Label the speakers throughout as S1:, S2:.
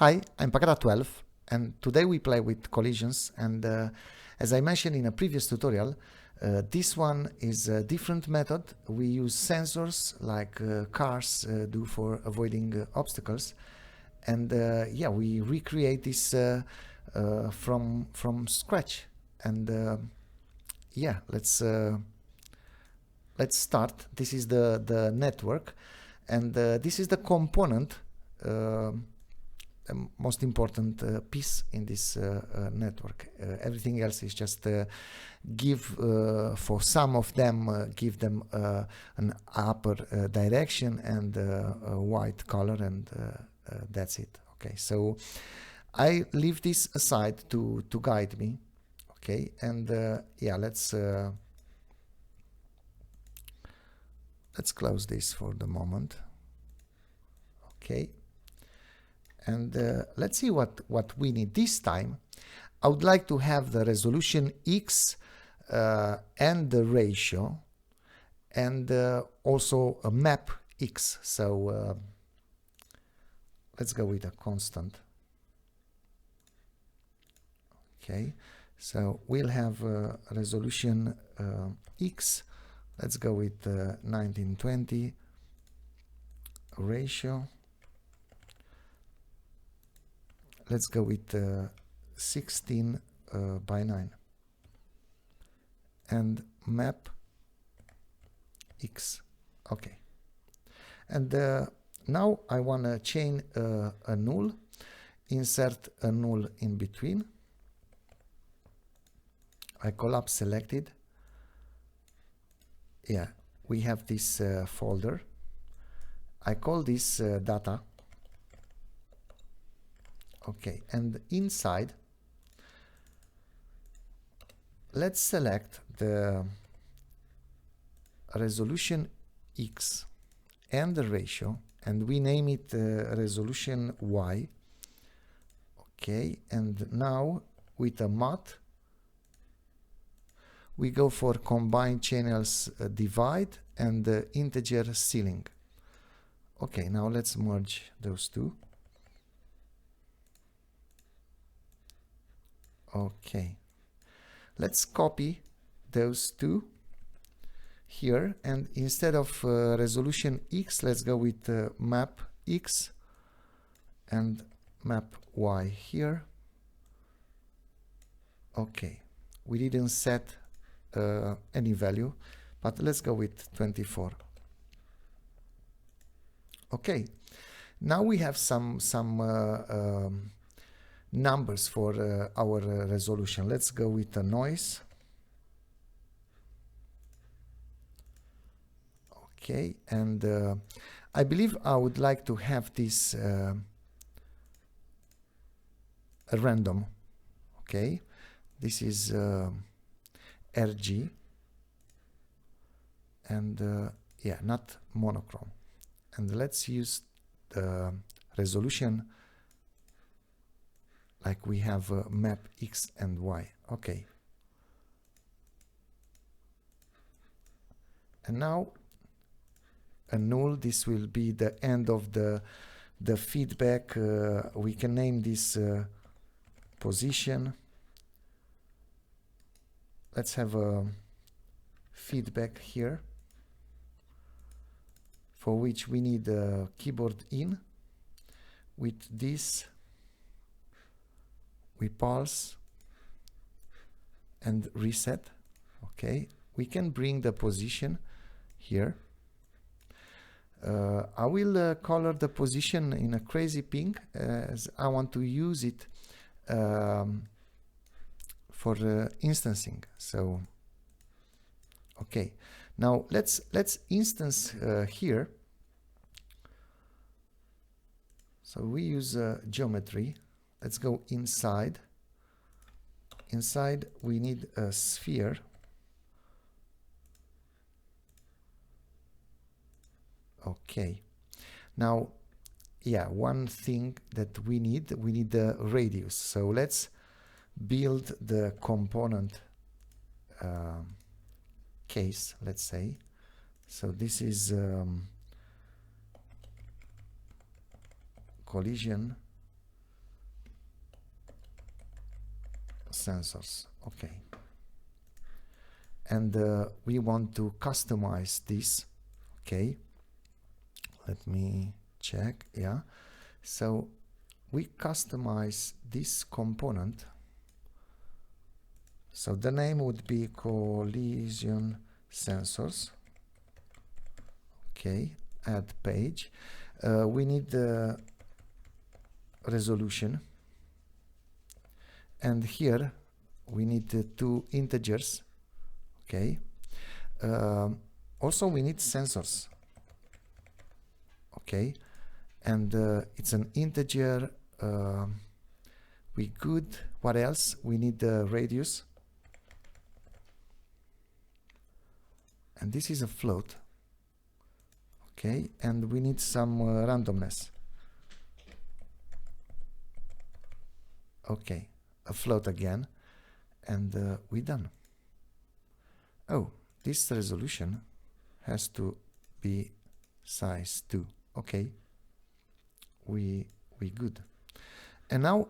S1: Hi, I'm Pagata12, and today we play with collisions, and as I mentioned in a previous tutorial, this one is a different method. We use sensors like cars do for avoiding obstacles, and yeah, we recreate this from scratch. And yeah, let's start. This is the network, and this is the component, most important piece in this network. Everything else is just give for some of them, give them an upper direction and a white color, and that's it. Okay, so I leave this aside to guide me. Okay, and yeah, let's close this for the moment. Okay, and let's see what we need this time. I would like to have the resolution X and the ratio, and also a map X. So let's go with a constant. Okay, so we'll have resolution X. Let's go with 1920 ratio. Let's go with 16 by 9 and map X. Okay, and now I want to chain a null, insert a null in between. I collapse selected. Yeah, we have this folder. I call this data. Okay, and inside, let's select the resolution X and the ratio, and we name it resolution Y. Okay, and now with a mod, we go for combined channels divide and integer ceiling. Okay, now let's merge those two. Okay, let's copy those two here, and instead of resolution X, let's go with map X and map Y here. Okay, we didn't set any value, but let's go with 24. Okay, now we have some numbers for our resolution. Let's go with a noise. Okay, and I believe I would like to have this random. Okay, this is RG, and yeah, not monochrome. And let's use the resolution like we have map X and Y. Okay, and now a null. This will be the end of the feedback. We can name this position. Let's have a feedback here, for which we need a keyboard in. With this, we pulse and reset. Okay, we can bring the position here. I will color the position in a crazy pink, as I want to use it for instancing. So okay, now let's instance here. So we use geometry. Let's go inside. Inside we need a sphere. Okay, now yeah, one thing that we need the radius. So let's build the component case, let's say. So this is collision sensors. Okay. And we want to customize this. Okay. Let me check. Yeah. So we customize this component. So the name would be collision sensors. Okay, add page. We need the resolution, and here we need the two integers. Okay. Also we need sensors. Okay, and it's an integer. We good. What else? We need the radius, and this is a float. Okay, and we need some randomness. Okay, a float again, and we're done. Oh, this resolution has to be size 2. Okay, we good. And now,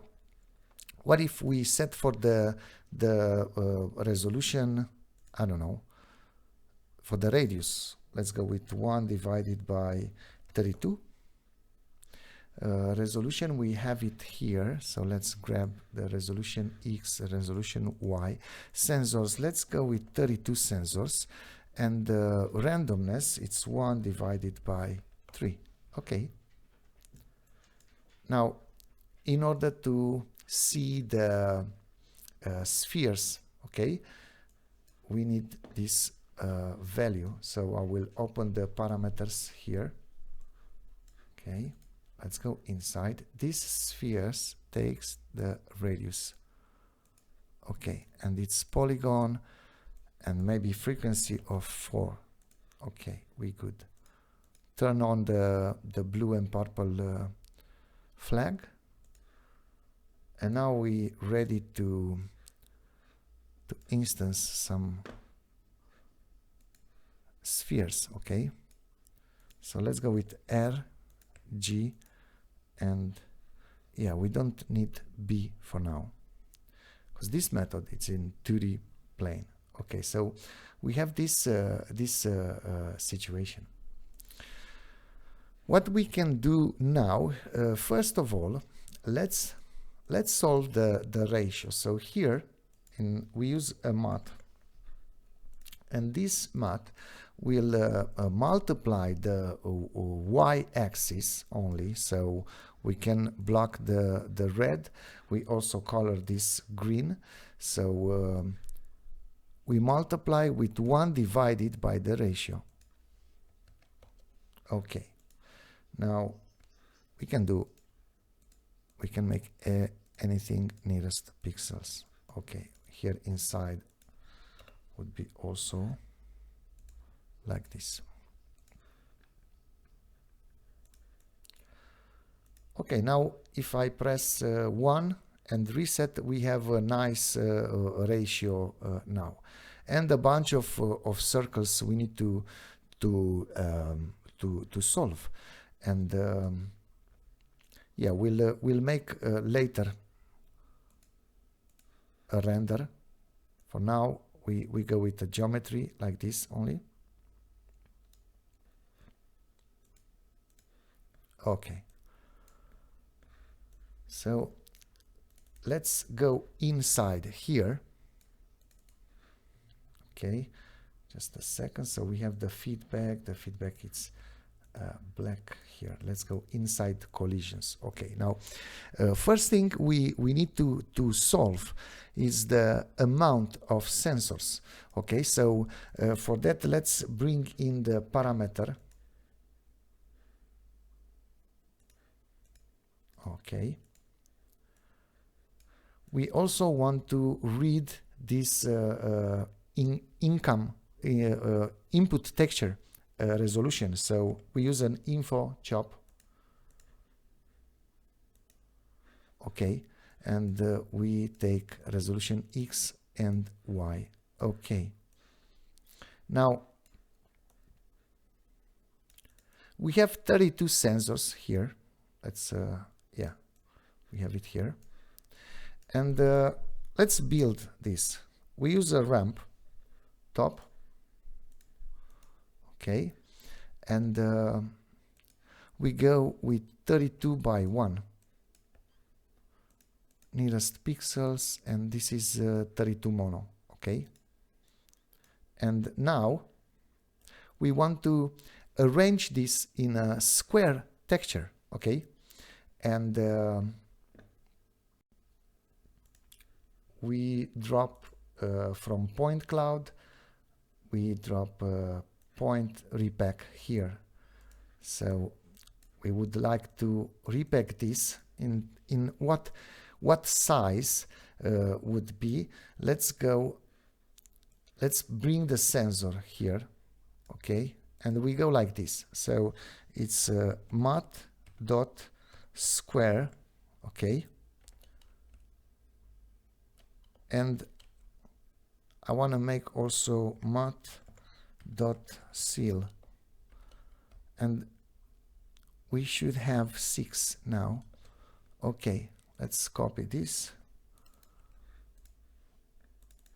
S1: what if we set for the resolution, I don't know, for the radius, let's go with 1 divided by 32. Resolution, we have it here, so let's grab the resolution X, resolution Y. Sensors, let's go with 32 sensors, and randomness, it's 1 divided by 3. Okay. Now, in order to see the spheres, okay, we need this value. So I will open the parameters here. Okay, let's go inside. This spheres takes the radius. Okay, and it's polygon and maybe frequency of 4. Okay, we good. Turn on the blue and purple flag, and now we ready to instance some spheres. Okay, so let's go with R, G, and yeah, we don't need B for now because this method it's in 2D plane. Okay, so we have this situation. What we can do now, first of all, let's solve the ratio. So here we use a math, and this math will multiply the y-axis only, so we can block the red. We also color this green, so we multiply with 1 divided by the ratio. Okay, now we can make anything nearest pixels. Okay, here inside would be also like this. Okay, now if I press 1 and reset, we have a nice ratio now, and a bunch of circles we need to solve, and yeah, we'll make later a render. For now, we go with the geometry like this only. Okay, so let's go inside here. Okay, just a second. So we have the feedback. The feedback is black here. Let's go inside collisions. Okay, now first thing we need to solve is the amount of sensors. Okay, so for that, let's bring in the parameter. Okay, we also want to read this input texture resolution, so we use an info chop. Okay, and we take resolution X and Y. Okay, now we have 32 sensors here. Let's yeah, we have it here, and let's build this. We use a ramp top, okay, and we go with 32 by 1 nearest pixels, and this is 32 mono, okay. And now we want to arrange this in a square texture, okay, and we drop from point cloud, we drop point repack here. So we would like to repack this in what size would be. Let's bring the sensor here, okay, and we go like this. So it's mat dot square, okay, and I want to make also mat dot seal, and we should have 6 now. Okay, let's copy this.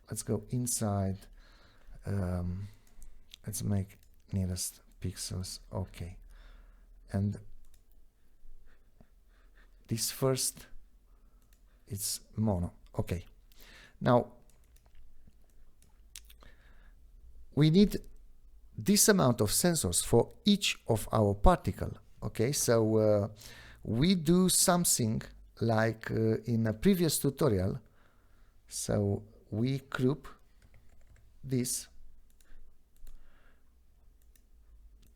S1: Let's go inside. Let's make nearest pixels, okay, and this first, it's mono, okay. Now we need this amount of sensors for each of our particle, okay. So we do something like in a previous tutorial. So we group this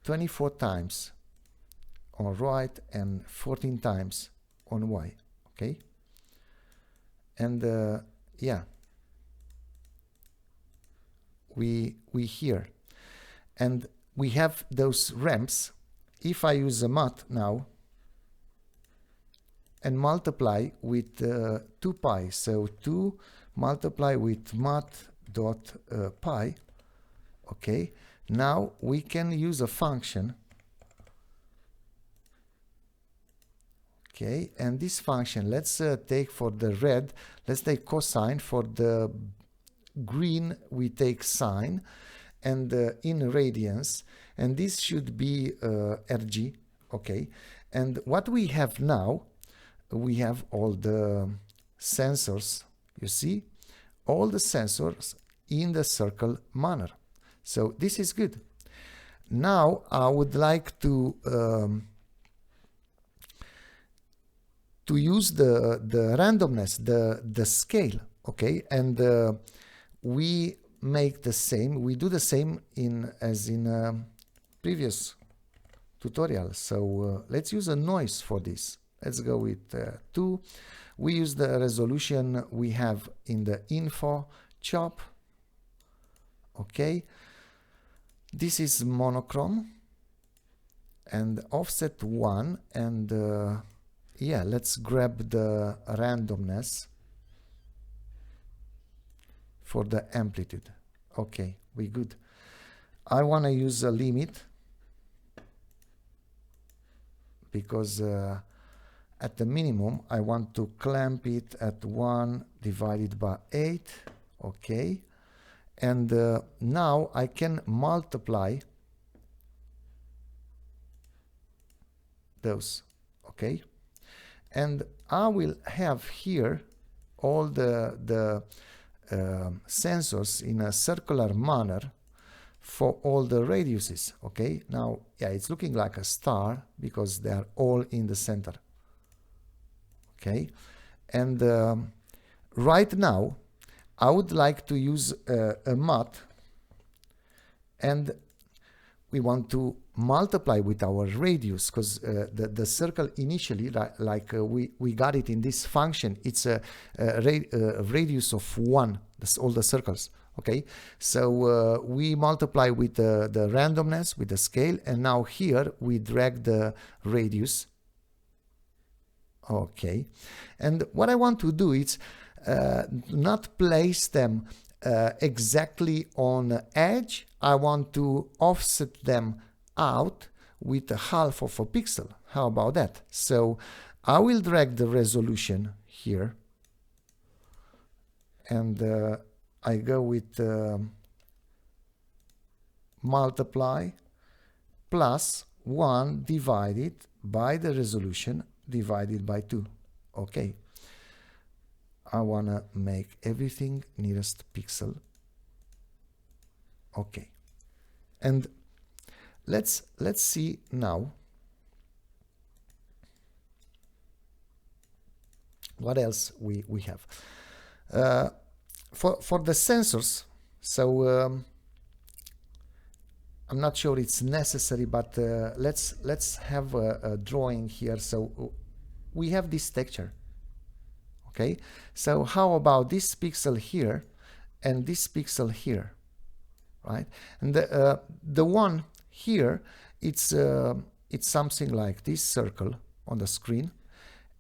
S1: 24 times on right and 14 times on Y, okay. And yeah, we here, and we have those ramps. If I use a mat now and multiply with 2 pi, so 2 multiply with mat dot pi, okay, now we can use a function, okay, and this function, let's take for the red, let's take cosine, for the green we take sine, and in radians, and this should be RG, okay. And what we have now, we have all the sensors, you see, all the sensors in the circle manner. So this is good. Now I would like to use the randomness, the scale, okay, and we make the same, we do the same as in previous tutorial. So let's use a noise for this. Let's go with 2. We use the resolution we have in the info chop, okay. This is monochrome and offset 1, and yeah, let's grab the randomness for the amplitude. Okay, we good. I want to use a limit because at the minimum I want to clamp it at 1 divided by 8, okay. And now I can multiply those, okay, and I will have here all the sensors in a circular manner for all the radiuses, okay. Now, yeah, it's looking like a star because they are all in the center, okay. And right now I would like to use a mat, and we want to multiply with our radius, because the circle initially, like we got it in this function, it's a radius of 1, all the circles, okay. So we multiply with the randomness, with the scale, and now here we drag the radius, okay. And what I want to do is not place them exactly on the edge. I want to offset them out with a half of a pixel. How about that? So I will drag the resolution here, and I go with multiply plus 1 divided by the resolution divided by 2. Okay, I wanna make everything nearest pixel. Okay, and let's see now what else we have for the sensors. So I'm not sure it's necessary, but let's have a drawing here. So we have this texture. Okay, so how about this pixel here and this pixel here, right? And the one here, it's something like this circle on the screen,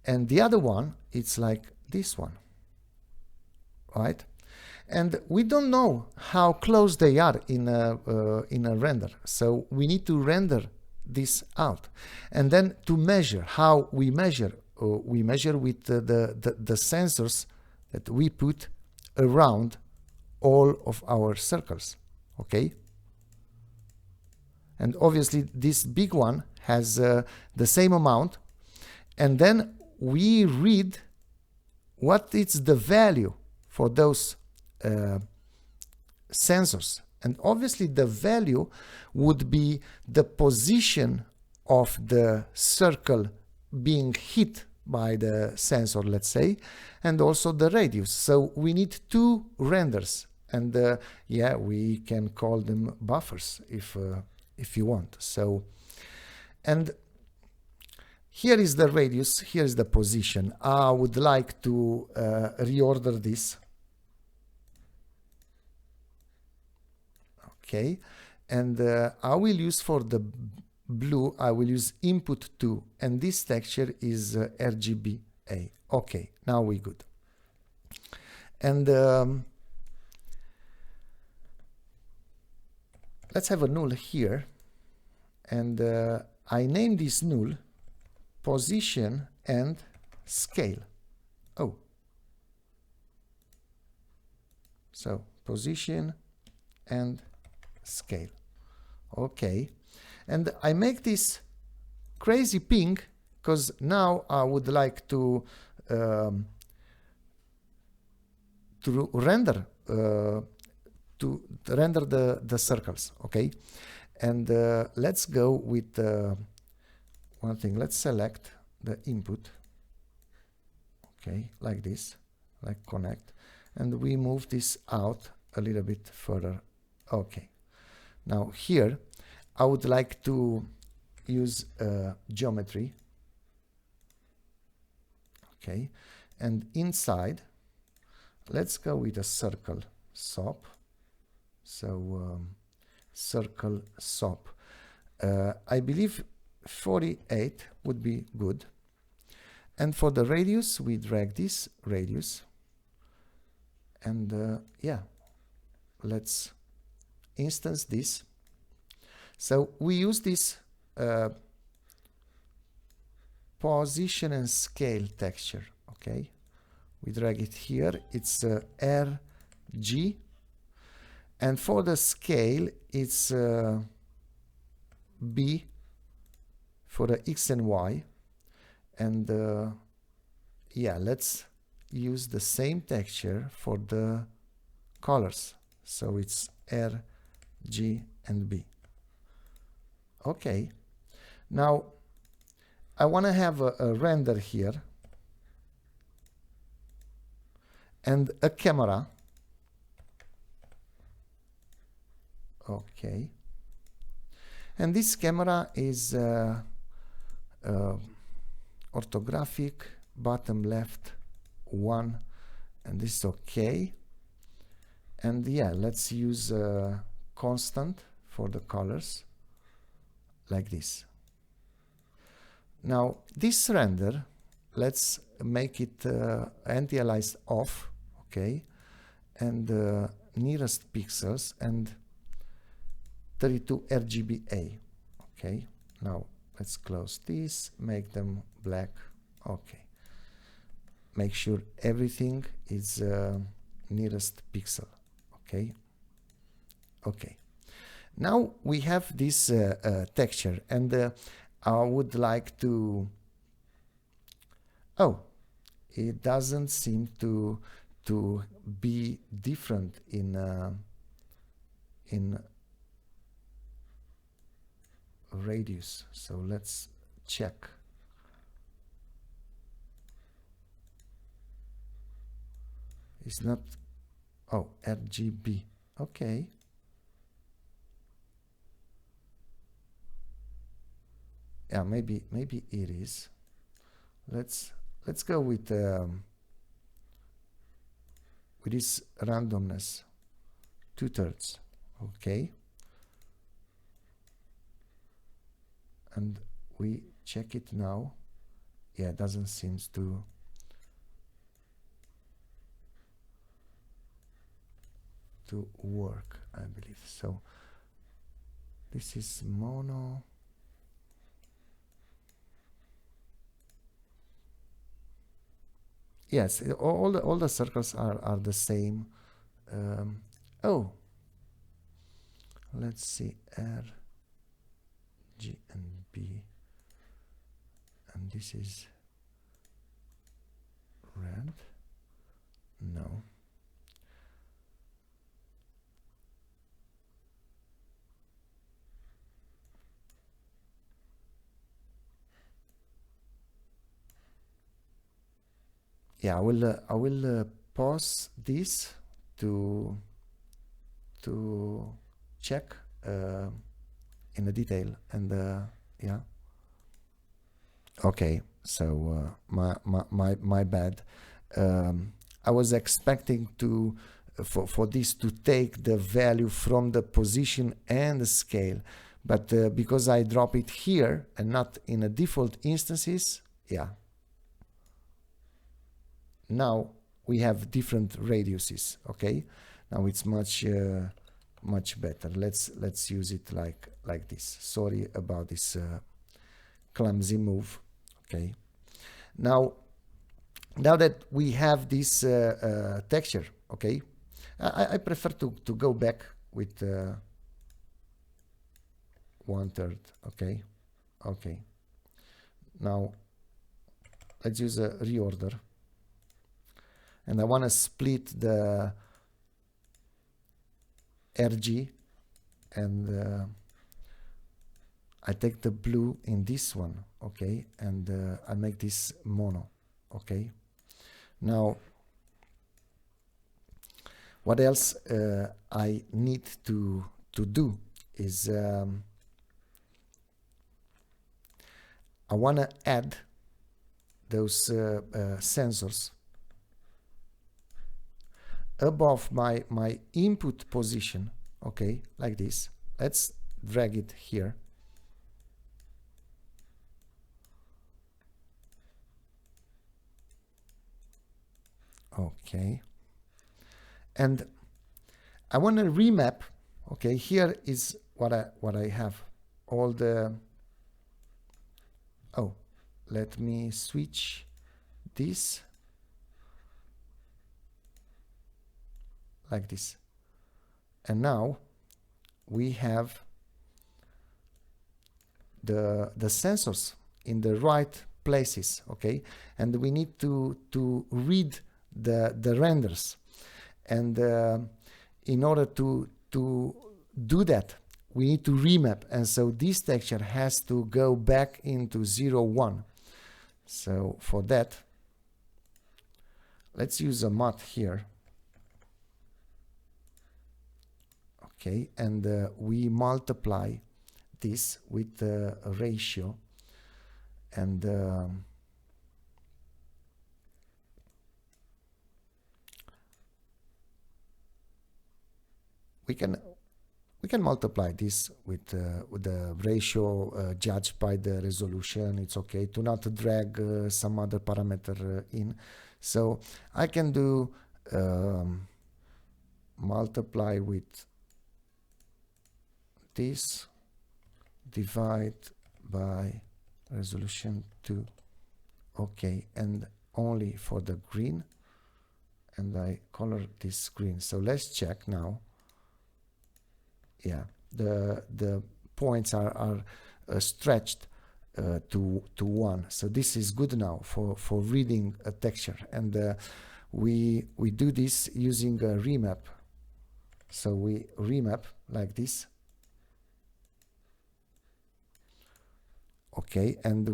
S1: and the other one, it's like this one, right? And we don't know how close they are in a render, so we need to render this out, and then to measure. How we measure with the sensors that we put around all of our circles. Okay, and obviously this big one has the same amount, and then we read what is the value for those sensors, and obviously the value would be the position of the circle being hit by the sensor, let's say, and also the radius. So we need two renders, and yeah, we can call them buffers if you want. So, and here is the radius, here is the position. I would like to reorder this. Okay, and I will use for the blue, I will use input 2, and this texture is RGBA. Okay, now we're good. And let's have a null here, and I name this null position and scale. Oh, so position and scale. Okay, and I make this crazy pink because now I would like to render the circles. Okay, and let's go with one thing. Let's select the input. Okay, like this, like connect, and we move this out a little bit further. Okay, now here I would like to use geometry. Okay, and inside let's go with a circle SOP. So circle SOP. I believe 48 would be good. And for the radius, we drag this radius. And yeah, let's instance this. So we use this position and scale texture. Okay, we drag it here. It's RG, and for the scale, it's B for the X and Y. And yeah, let's use the same texture for the colors. So it's R, G, and B. Okay, now I want to have a render here and a camera. Okay, and this camera is orthographic, bottom left 1, and this is okay. And yeah, let's use constant for the colors, like this. Now this render, let's make it anti-aliased off. Okay, and nearest pixels and 32 RGBA. Okay, now let's close this, make them black. Okay, make sure everything is nearest pixel. Okay. Okay. Now we have this texture, and I would like to. Oh, it doesn't seem to be different in radius. So let's check. It's not. Oh, RGB. Okay. Yeah, maybe it is. Let's go with this randomness, 2/3. Okay. And we check it now. Yeah, it doesn't seem to work, I believe. So this is mono. Yes, all the circles are the same. Oh, let's see, R, G, and B, and this is red. No. Yeah, I will pause this to check in the detail, and yeah. Okay, so my bad. I was expecting to for this to take the value from the position and the scale, but because I drop it here and not in a default instances, yeah. Now we have different radiuses. Okay, now it's much better. Let's use it like this. Sorry about this clumsy move. Okay, now that we have this texture, okay, I prefer to go back with 1/3. Okay, okay. Now let's use a reorder, and I want to split the RG, and I take the blue in this one, okay, and I make this mono. Okay, now what else I need to do is I want to add those sensors above my input position. Okay, like this. Let's drag it here. Okay, and I want to remap. Okay, here is what I have. All the. Oh, let me switch this like this, and now we have the sensors in the right places. Okay, and we need to read the renders, and in order to do that, we need to remap, and so this texture has to go back into 0, 1. So for that, let's use a mod here. Okay, and we multiply this with a ratio, and we can multiply this with the ratio judged by the resolution. It's okay to not drag some other parameter in. So I can do multiply with this, divide by resolution 2. Okay, and only for the green, and I color this green. So let's check now. Yeah, the points are stretched to 1. So this is good now for reading a texture, and we do this using a remap. So we remap like this. Okay, and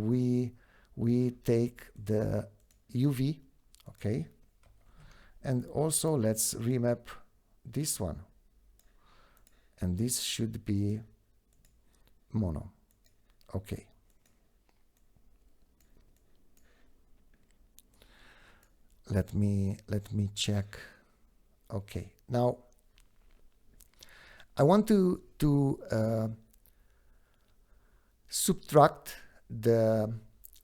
S1: we take the UV. Okay, and also let's remap this one, and this should be mono. Okay. Let me check. Okay, now I want to subtract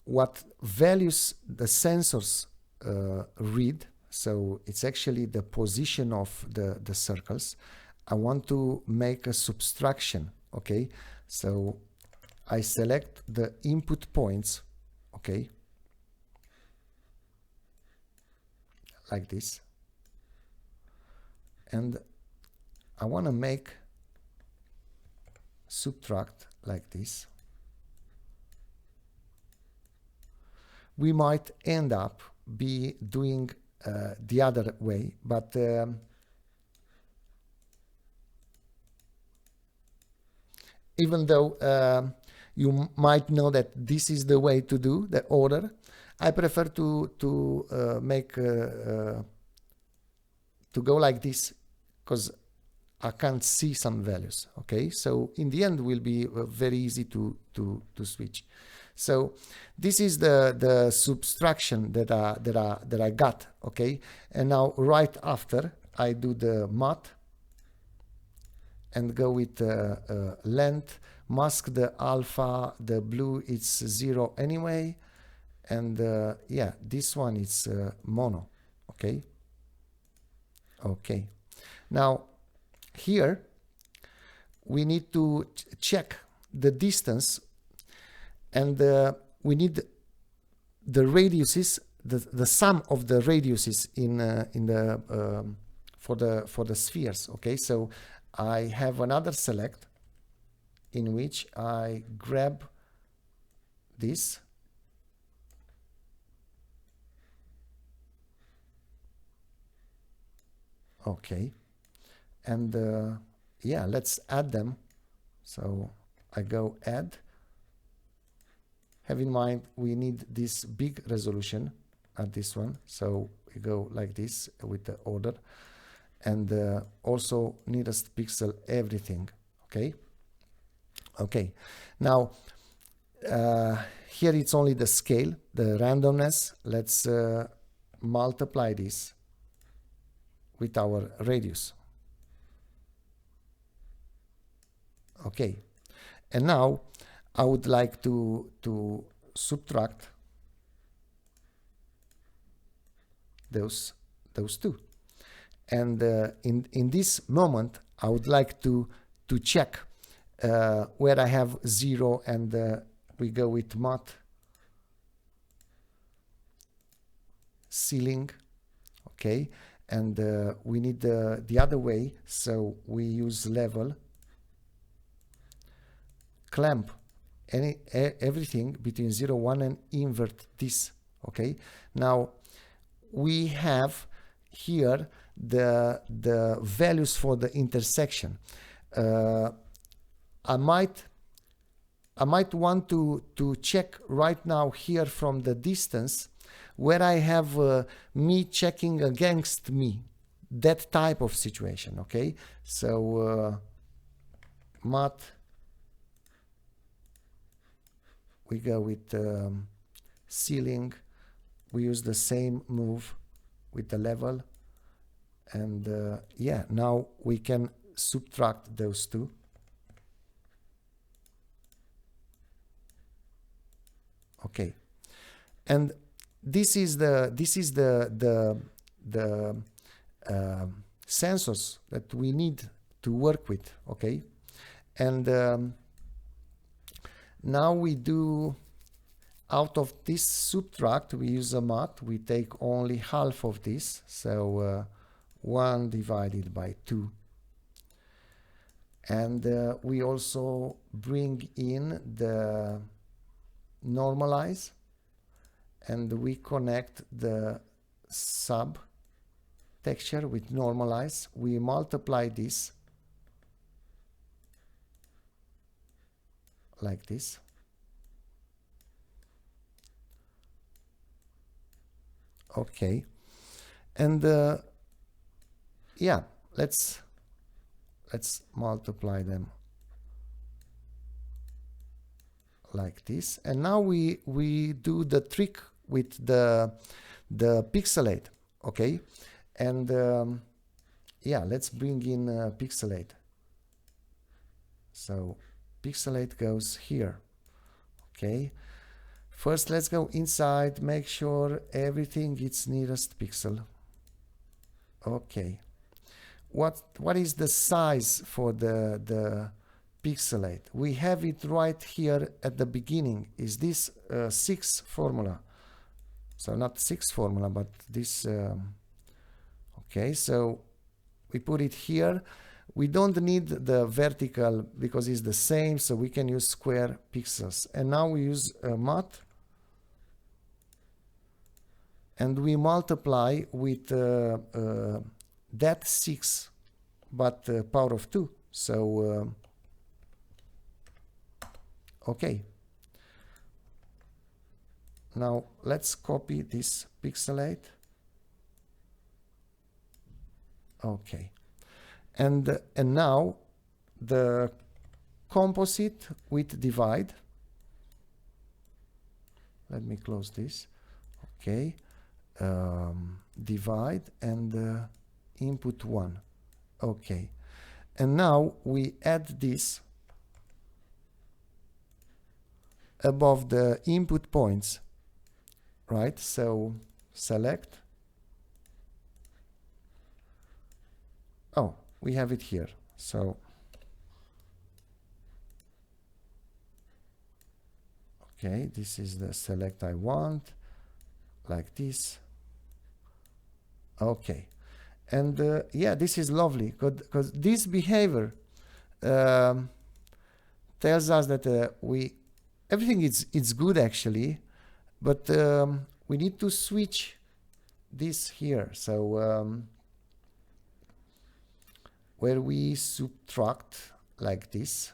S1: what values the sensors read. So it's actually the position of the circles. I want to make a subtraction. Okay, so I select the input points. Okay, like this, and I want to make subtract like this. We might end up be doing the other way, but even though you might know that this is the way to do the order, I prefer to make to go like this, because I can't see some values. Okay, so in the end will be very easy to switch. So this is the subtraction that I got. Okay, and now right after I do the matte and go with length, mask the alpha, the blue it's 0 anyway, and yeah, this one is mono. Okay. Okay, now here we need to check the distance, and we need the radiuses, the sum of the radiuses in the for the spheres. Okay, so I have another select in which I grab this. Okay, and yeah, let's add them. So I go add. Have in mind we need this big resolution at this one, so we go like this with the order, and also nearest pixel everything. Okay. Okay, now here it's only the scale, the randomness. Let's multiply this with our radius. Okay, and now I would like to subtract those two, and in this moment I would like to check where I have 0, and we go with matte ceiling. Okay, and we need the other way, so we use level, clamp everything between 0, 1, and invert this. Okay, now we have here the values for the intersection. I might want to check right now here from the distance where I have me checking against me, that type of situation. Okay, so matte, we go with ceiling, we use the same move with the level, and yeah, now we can subtract those two. Okay, and this is the sensors that we need to work with. Okay, and now out of this subtract, we use a math, we take only half of this, so 1 divided by 2. And we also bring in the normalize, and we connect the sub texture with normalize. We multiply this like this. Okay, and yeah, let's multiply them like this. And now we do the trick with the Pixelate. Okay, and yeah, let's bring in Pixelate. So Pixelate goes here. Okay, first let's go inside, make sure everything is nearest pixel. Okay, what is the size for the Pixelate? We have it right here at the beginning. Is this 6 formula? So not 6 formula, but this. Okay, so we put it here. We don't need the vertical because it's the same, so we can use square pixels. And now we use math, and we multiply with that 6, but power of 2. So okay. Now let's copy this Pixelate. Okay. And now the composite with divide. Let me close this. Okay. Divide and input 1. Okay. And now we add this above the input points, right? So select. Oh, we have it here. So okay, this is the select I want, like this. Okay, and yeah, this is lovely because this behavior tells us that everything is good actually, but we need to switch this here. So where we subtract like this,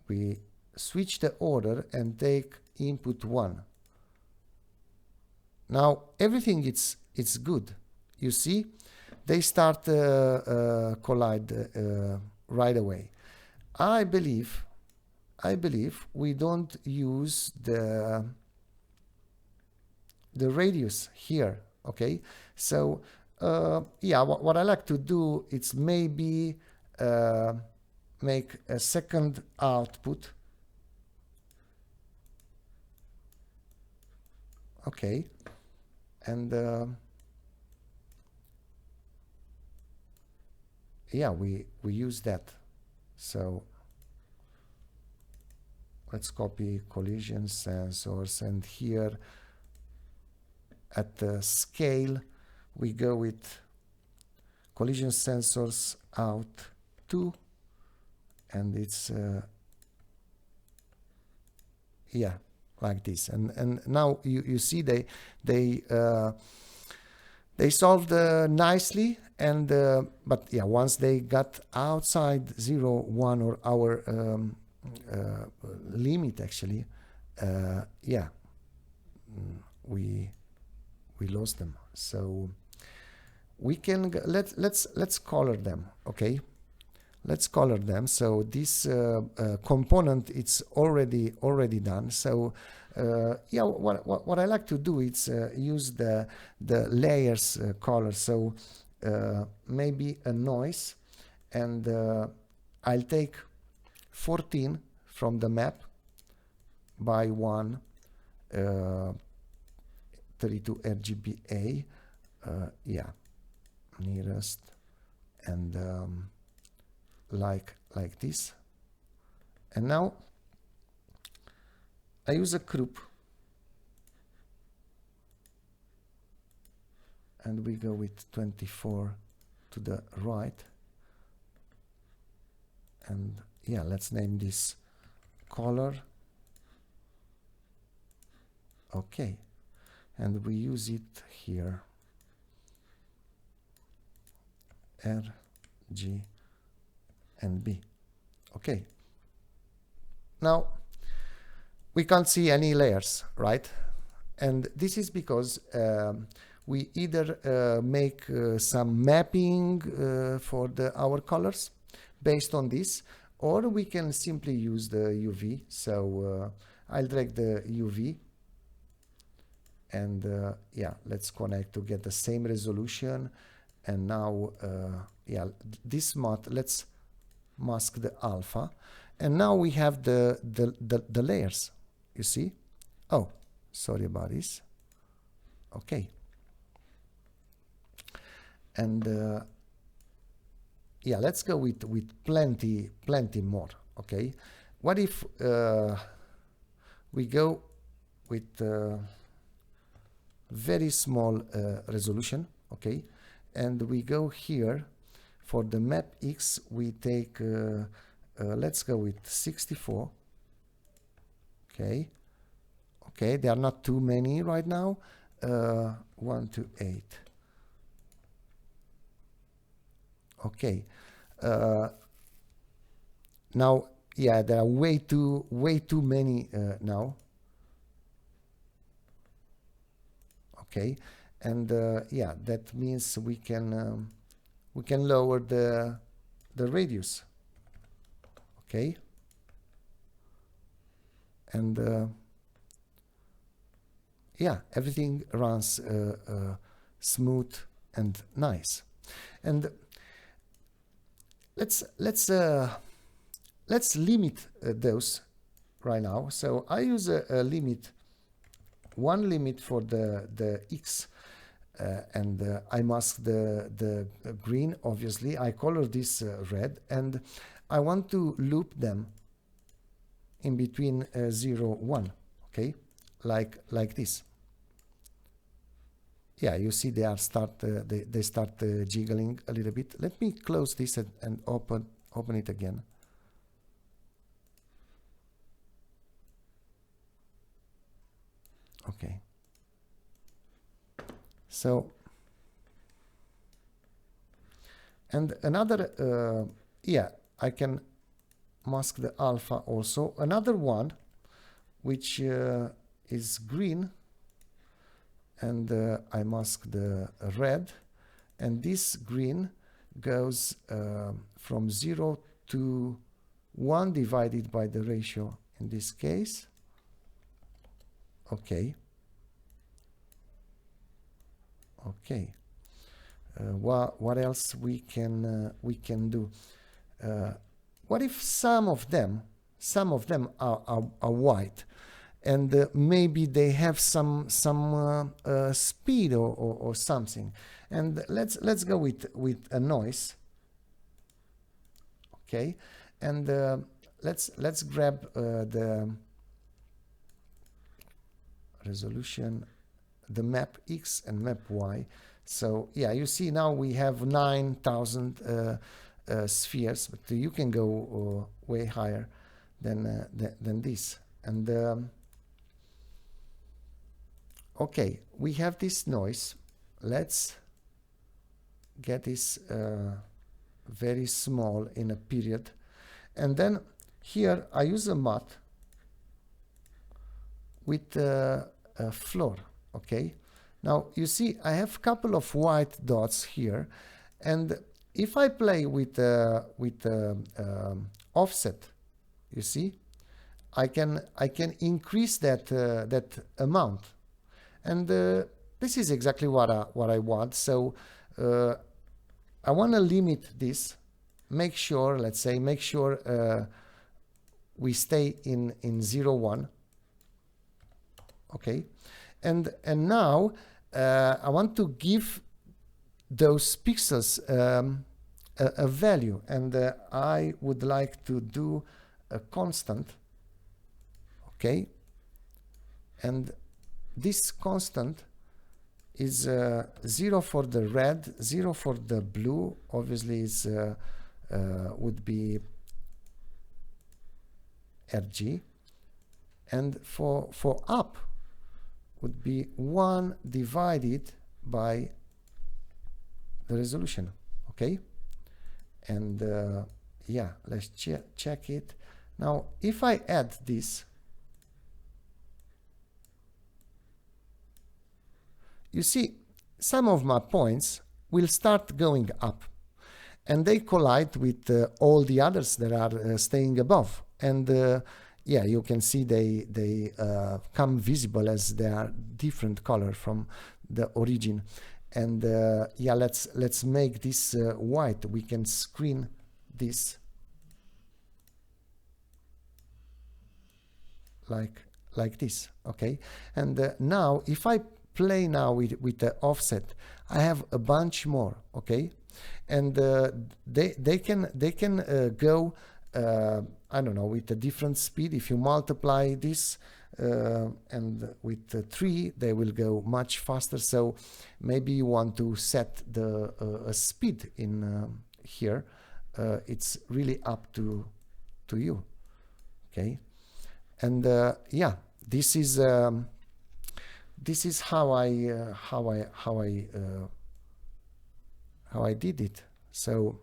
S1: we switch the order and take input 1. Now everything it's good. You see, they start collide right away. I believe we don't use the radius here. Okay, so yeah, what I like to do is maybe make a second output. Okay, and yeah, we use that. So let's copy collision sensors, and here at the scale we go with collision sensors out 2, and it's yeah, like this. And now you see they solved nicely, and but yeah, once they got outside 0, 1 or our limit actually, yeah, we lost them. So we can let's color them. Okay, let's color them. So this component it's already done. So yeah, what I like to do is use the layers color. So maybe a noise, and I'll take 14 from the map by 1 32 RGBA. Yeah, nearest, and like this. And now I use a group and we go with 24 to the right, and yeah, let's name this color. Okay, and we use it here, R, G, and B. Okay, now we can't see any layers, right? And this is because we either make some mapping for our colors based on this, or we can simply use the UV. So I'll drag the UV, and yeah, let's connect to get the same resolution. And now yeah, this let's mask the alpha, and now we have the layers, you see. Oh, sorry about this. Okay, and yeah, let's go with plenty more. Okay, what if we go with very small resolution? Okay, and we go here for the map X. We take let's go with 64. Okay, okay, there are not too many right now. 1 to 8. Okay, now yeah, there are way too many now. Okay, and yeah, that means we can lower the radius. Okay, and yeah, everything runs smooth and nice. And let's limit those right now. So I use a limit, one limit for the X, and I mask the green. Obviously, I color this red, and I want to loop them in between 0, 1. Okay, like this. Yeah, you see they start jiggling a little bit. Let me close this and open it again. Okay. So, and another, yeah, I can mask the alpha also. Another one, which is green, and I mask the red, and this green goes from 0 to 1 divided by the ratio in this case. Okay. Okay. What else we can do? What if some of them are white, and maybe they have some speed or something? And let's go with a noise. Okay, and let's grab the resolution, the map X and map Y. So yeah, you see now we have 9,000 spheres, but you can go way higher than this. And okay, we have this noise. Let's get this very small in a period, and then here I use a matte with a floor. Okay, now you see I have a couple of white dots here, and if I play with offset, you see I can increase that amount, and this is exactly what I want. So I want to limit this, make sure, let's say, we stay in 0, 1. Okay, and now I want to give those pixels a value, and I would like to do a constant. Okay, and this constant is 0 for the red, 0 for the blue. Obviously is would be RG, and for up would be 1 divided by the resolution. Okay, and yeah, let's check it now. If I add this, you see some of my points will start going up, and they collide with all the others that are staying above, and yeah, you can see they come visible as they are different color from the origin. And yeah, let's make this white. We can screen this like this. Okay, and now if I play now with the offset, I have a bunch more. Okay, and they can go I don't know, with a different speed. If you multiply this and with 3, they will go much faster. So maybe you want to set the speed in here. It's really up to you. Okay, and yeah, this is how I did it. So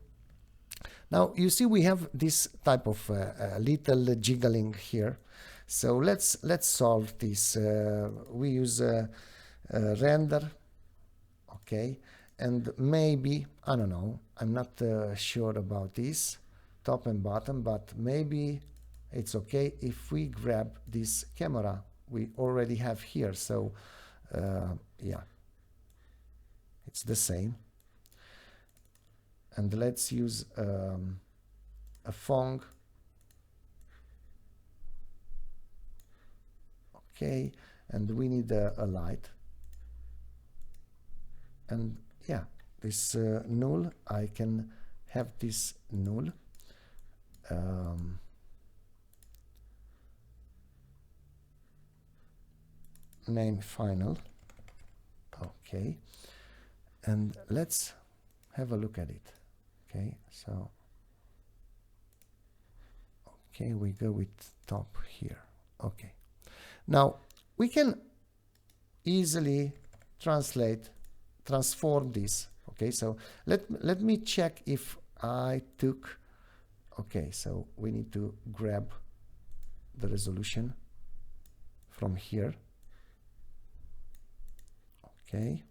S1: now you see we have this type of little jiggling here. So let's solve this. We use render. Okay, and maybe, I don't know, I'm not sure about this top and bottom, but maybe it's okay if we grab this camera we already have here. So yeah, it's the same. And let's use a phone. Okay, and we need a light. And yeah, this null, I can have this null. Name final. Okay, and let's have a look at it. Okay, so okay, we go with top here. Okay, now we can easily transform this. Okay, so let me check if I took. Okay, so we need to grab the resolution from here. Okay.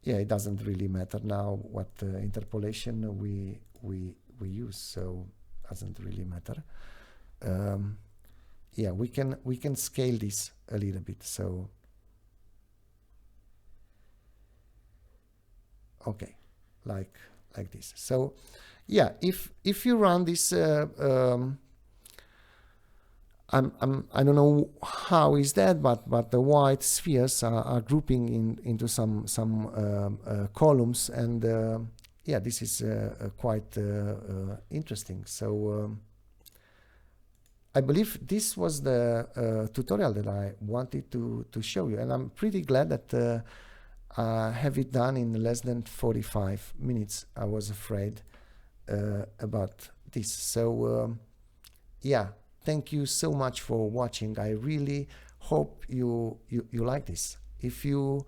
S1: Yeah, it doesn't really matter now what interpolation we use, so doesn't really matter. Yeah, we can scale this a little bit. So okay, like this. So yeah, if you run this, I don't know how is that, but the white spheres are grouping into some columns, and yeah, this is quite interesting. So I believe this was the tutorial that I wanted to show you, and I'm pretty glad that I have it done in less than 45 minutes. I was afraid about this. So yeah. Thank you so much for watching. I really hope you like this. If you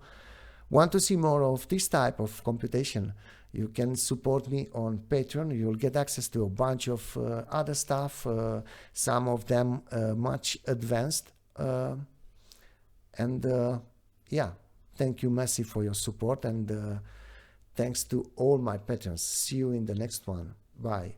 S1: want to see more of this type of computation, you can support me on Patreon. You'll get access to a bunch of other stuff, some of them much advanced. And yeah, thank you, Messi, for your support, and thanks to all my patrons. See you in the next one. Bye.